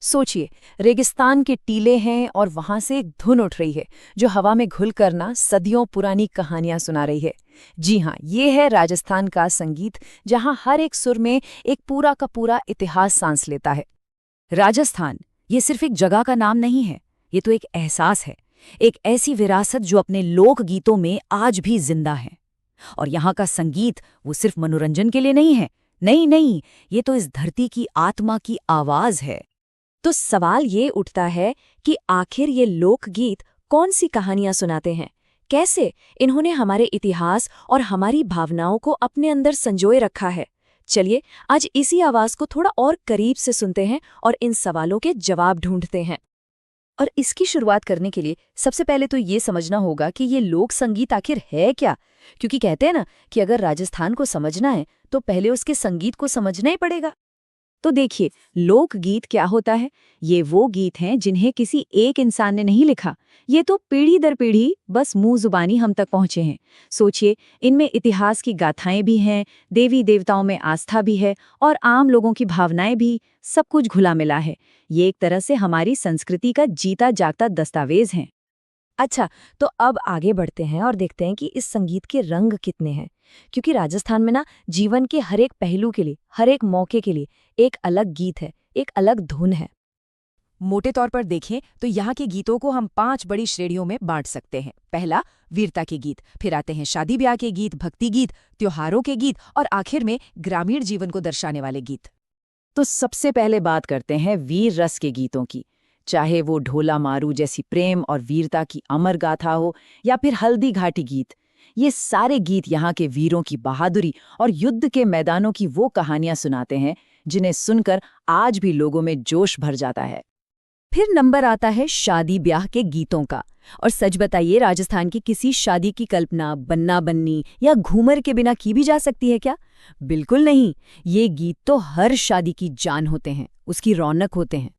सोचिए, रेगिस्तान के टीले हैं और वहां से एक धुन उठ रही है जो हवा में घुल कर ना सदियों पुरानी कहानियां सुना रही है। जी हाँ, ये है राजस्थान का संगीत, जहां हर एक सुर में एक पूरा का पूरा इतिहास सांस लेता है। राजस्थान ये सिर्फ एक जगह का नाम नहीं है, ये तो एक एहसास है, एक ऐसी विरासत जो अपने लोक गीतों में आज भी जिंदा है। और यहाँ का संगीत वो सिर्फ मनोरंजन के लिए नहीं है, नहीं नहीं, ये तो इस धरती की आत्मा की आवाज है। तो सवाल ये उठता है कि आखिर ये लोकगीत कौन सी कहानियां सुनाते हैं, कैसे इन्होंने हमारे इतिहास और हमारी भावनाओं को अपने अंदर संजोए रखा है। चलिए आज इसी आवाज को थोड़ा और करीब से सुनते हैं और इन सवालों के जवाब ढूंढते हैं। और इसकी शुरुआत करने के लिए सबसे पहले तो ये समझना होगा कि ये लोक संगीत आखिर है क्या, क्योंकि कहते हैं ना कि अगर राजस्थान को समझना है तो पहले उसके संगीत को समझना ही पड़ेगा। तो देखिए, लोकगीत क्या होता है? ये वो गीत हैं जिन्हें किसी एक इंसान ने नहीं लिखा, ये तो पीढ़ी दर पीढ़ी बस मुंह जुबानी हम तक पहुंचे हैं। सोचिए, इनमें इतिहास की गाथाएं भी हैं, देवी देवताओं में आस्था भी है और आम लोगों की भावनाएं भी, सब कुछ घुला मिला है। ये एक तरह से हमारी संस्कृति का जीता जागता दस्तावेज है। अच्छा, तो अब आगे बढ़ते हैं और देखते हैं कि इस संगीत के रंग कितने हैं, क्योंकि राजस्थान में ना जीवन के हर एक पहलू के लिए, हर एक मौके के लिए एक अलग गीत है, एक अलग धुन है। मोटे तौर पर देखें तो यहाँ के गीतों को हम 5 बड़ी श्रेणियों में बांट सकते हैं। पहला, वीरता के गीत, फिर आते हैं शादी ब्याह के गीत, भक्ति गीत, त्योहारों के गीत और आखिर में ग्रामीण जीवन को दर्शाने वाले गीत। तो सबसे पहले बात करते हैं वीर रस के गीतों की। चाहे वो ढोला मारू जैसी प्रेम और वीरता की अमर गाथा हो या फिर हल्दी घाटी गीत, ये सारे गीत यहाँ के वीरों की बहादुरी और युद्ध के मैदानों की वो कहानियां सुनाते हैं जिन्हें सुनकर आज भी लोगों में जोश भर जाता है। फिर नंबर आता है शादी ब्याह के गीतों का। और सच बताइए, राजस्थान की किसी शादी की कल्पना बन्ना बन्नी या घूमर के बिना की भी जा सकती है क्या? बिल्कुल नहीं। ये गीत तो हर शादी की जान होते हैं, उसकी रौनक होते हैं।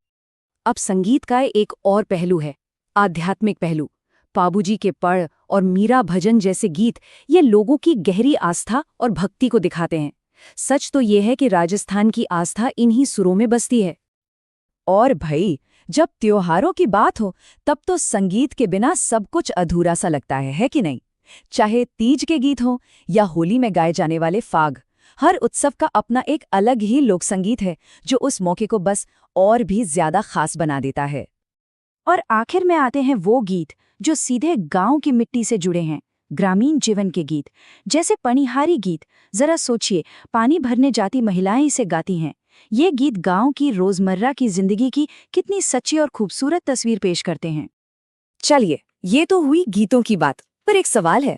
अब संगीत का एक और पहलू है, आध्यात्मिक पहलू। पाबूजी के पढ़ और मीरा भजन जैसे गीत ये लोगों की गहरी आस्था और भक्ति को दिखाते हैं। सच तो ये है कि राजस्थान की आस्था इन्हीं सुरों में बसती है। और भाई, जब त्योहारों की बात हो तब तो संगीत के बिना सब कुछ अधूरा सा लगता है कि नहीं? चाहे तीज के गीत हो या होली में गाए जाने वाले फाग, हर उत्सव का अपना एक अलग ही लोक संगीत है जो उस मौके को बस और भी ज्यादा खास बना देता है। और आखिर में आते हैं वो गीत जो सीधे गांव की मिट्टी से जुड़े हैं, ग्रामीण जीवन के गीत, जैसे पनिहारी गीत। जरा सोचिए, पानी भरने जाती महिलाएं इसे गाती हैं। ये गीत गांव की रोजमर्रा की जिंदगी की कितनी सच्ची और खूबसूरत तस्वीर पेश करते हैं। चलिए, ये तो हुई गीतों की बात, पर एक सवाल है,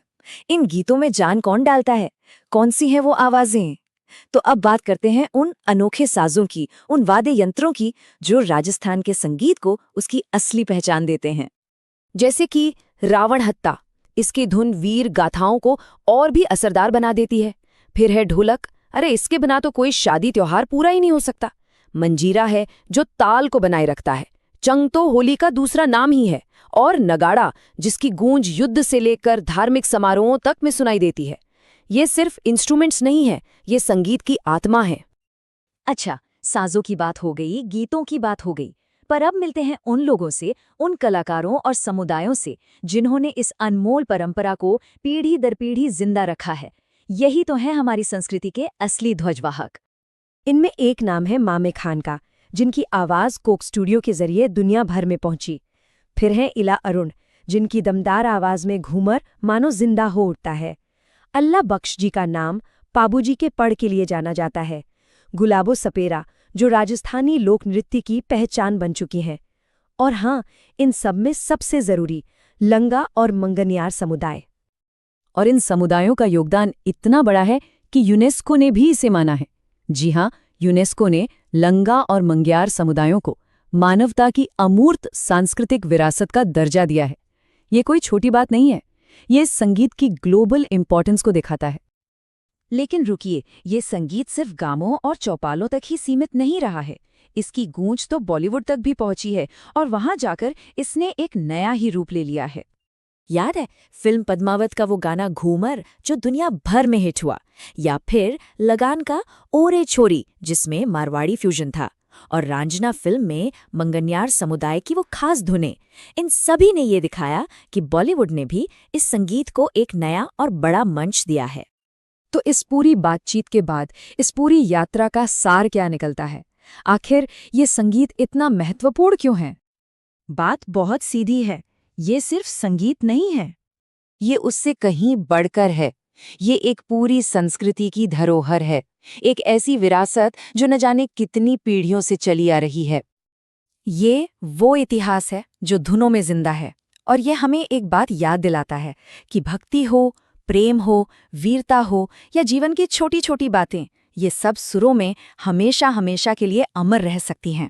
इन गीतों में जान कौन डालता है? कौन सी हैं वो आवाजें? तो अब बात करते हैं उन अनोखे साजों की, उन वाद्य यंत्रों की जो राजस्थान के संगीत को उसकी असली पहचान देते हैं। जैसे कि रावण हत्ता, इसकी धुन वीर गाथाओं को और भी असरदार बना देती है। फिर है ढोलक, अरे इसके बिना तो कोई शादी त्योहार पूरा ही नहीं हो सकता। मंजीरा है जो ताल को बनाए रखता है, चंग तो होली का दूसरा नाम ही है। और नगाड़ा, जिसकी गूंज युद्ध से लेकर धार्मिक समारोहों तक में सुनाई देती है। ये सिर्फ इंस्ट्रूमेंट्स नहीं है, ये संगीत की आत्मा है। अच्छा, साजों की बात हो गई, गीतों की बात हो गई, पर अब मिलते हैं उन लोगों से, उन कलाकारों और समुदायों से जिन्होंने इस अनमोल परंपरा को पीढ़ी दर पीढ़ी जिंदा रखा है। यही तो है हमारी संस्कृति के असली ध्वजवाहक। इनमें एक नाम है मामे खान का, जिनकी आवाज कोक स्टूडियो के जरिए दुनिया भर में पहुंची। फिर है इला अरुण, जिनकी दमदार आवाज में घूमर मानो जिंदा हो उठता है। अल्लाह बख्श जी का नाम पाबूजी के पढ़ के लिए जाना जाता है। गुलाबो सपेरा, जो राजस्थानी लोक नृत्य की पहचान बन चुकी है। और हाँ, इन सब में सबसे जरूरी लंगा और मंगनियार समुदाय। और इन समुदायों का योगदान इतना बड़ा है कि यूनेस्को ने भी इसे माना है। जी हाँ, यूनेस्को ने लंगा और मंग्यार समुदायों को मानवता की अमूर्त सांस्कृतिक विरासत का दर्जा दिया है। ये कोई छोटी बात नहीं है, ये संगीत की ग्लोबल इंपॉर्टेंस को दिखाता है। लेकिन रुकिए, ये संगीत सिर्फ गांवों और चौपालों तक ही सीमित नहीं रहा है। इसकी गूंज तो बॉलीवुड तक भी पहुंची है और वहां जाकर इसने एक नया ही रूप ले लिया है। याद है फिल्म पद्मावत का वो गाना घूमर, जो दुनिया भर में हिट हुआ? या फिर लगान का ओरे छोरी, जिसमें मारवाड़ी फ्यूजन था? और रांझना फिल्म में मंगन्यार समुदाय की वो खास धुनें, इन सभी ने ये दिखाया कि बॉलीवुड ने भी इस संगीत को एक नया और बड़ा मंच दिया है। तो इस पूरी बातचीत के बाद इस पूरी यात्रा का सार क्या निकलता है? आखिर ये संगीत इतना महत्वपूर्ण क्यों है? बात बहुत सीधी है, ये सिर्फ संगीत नहीं है, ये उससे कहीं बढ़कर है। ये एक पूरी संस्कृति की धरोहर है, एक ऐसी विरासत जो न जाने कितनी पीढ़ियों से चली आ रही है। ये वो इतिहास है जो धुनों में जिंदा है, और ये हमें एक बात याद दिलाता है कि भक्ति हो, प्रेम हो, वीरता हो या जीवन की छोटी छोटी बातें, ये सब सुरों में हमेशा हमेशा के लिए अमर रह सकती हैं।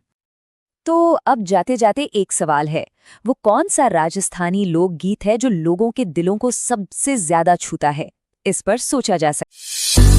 तो अब जाते जाते एक सवाल है, वो कौन सा राजस्थानी लोकगीत है जो लोगों के दिलों को सबसे ज्यादा छूता है? इस पर सोचा जा सकता है।